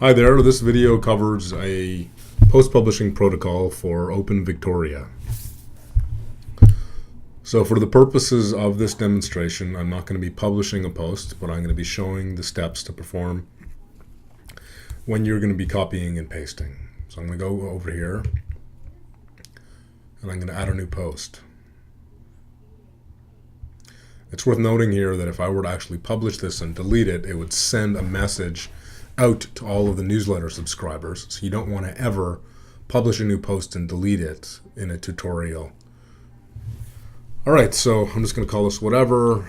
Hi there, this video covers a post-publishing protocol for Open Victoria. So for the purposes of this demonstration, I'm not going to be publishing a post, but I'm going to be showing the steps to perform when you're going to be copying and pasting. So I'm going to go over here and I'm going to add a new post. It's worth noting here that if I were to actually publish this and delete it, it would send a message out to all of the newsletter subscribers. So you don't want to ever publish a new post and delete it in a tutorial. All right, so I'm just going to call this whatever.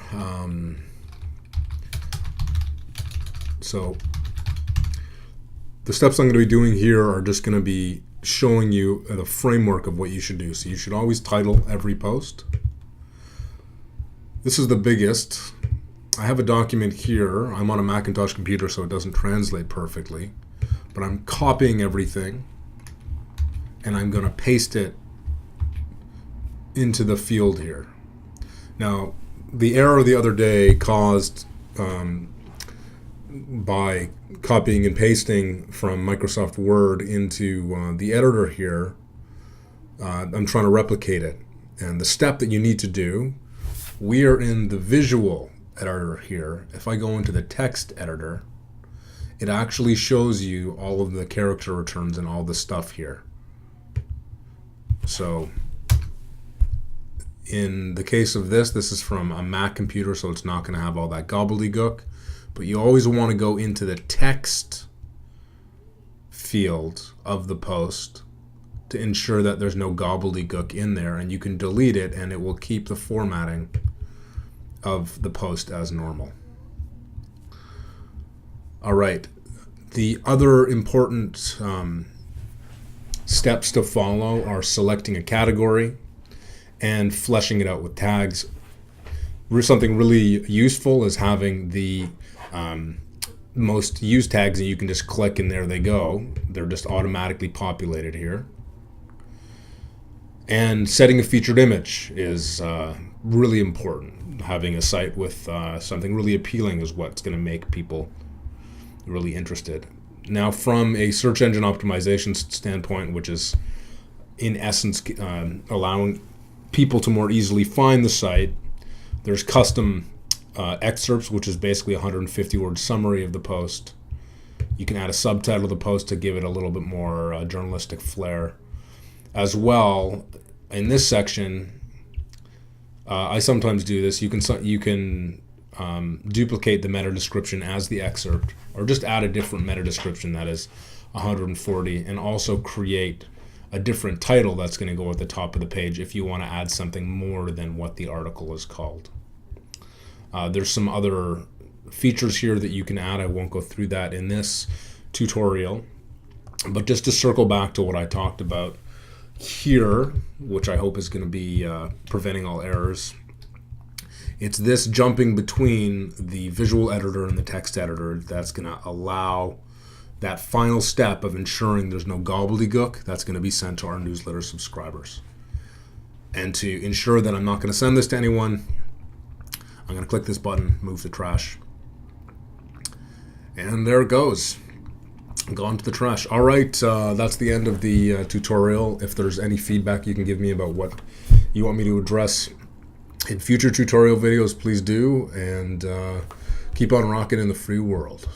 So the steps I'm going to be doing here are just going to be showing you the framework of what you should do. So you should always title every post. This is the biggest. I have a document here. I'm on a Macintosh computer, so it doesn't translate perfectly. But I'm copying everything, and I'm going to paste it into the field here. Now, the error the other day caused by copying and pasting from Microsoft Word into the editor here, I'm trying to replicate it. And the step that you need to do, we are in the visual editor here. If I go into the text editor, it actually shows you all of the character returns and all the stuff here. So in the case of this is from a Mac computer, so it's not going to have all that gobbledygook, but you always want to go into the text field of the post to ensure that there's no gobbledygook in there, and you can delete it and it will keep the formatting of the post as normal. All right, the other important steps to follow are selecting a category and fleshing it out with tags. Something really useful is having the most used tags that you can just click and there they go. They're just automatically populated here. And setting a featured image is really important. Having a site with something really appealing is what's going to make people really interested. Now, from a search engine optimization standpoint, which is in essence allowing people to more easily find the site, there's custom excerpts, which is basically a 150-word summary of the post. You can add a subtitle to the post to give it a little bit more journalistic flair. As well, in this section, I sometimes do this. You can duplicate the meta description as the excerpt, or just add a different meta description that is 140, and also create a different title that's going to go at the top of the page if you want to add something more than what the article is called. There's some other features here that you can add. I won't go through that in this tutorial, but just to circle back to what I talked about here, which I hope is going to be preventing all errors. It's this jumping between the visual editor and the text editor that's going to allow that final step of ensuring there's no gobbledygook that's going to be sent to our newsletter subscribers. And to ensure that I'm not going to send this to anyone, I'm going to click this button, move to trash. And there it goes. Gone to the trash. All right, that's the end of the tutorial. If there's any feedback you can give me about what you want me to address in future tutorial videos, please do, and keep on rocking in the free world.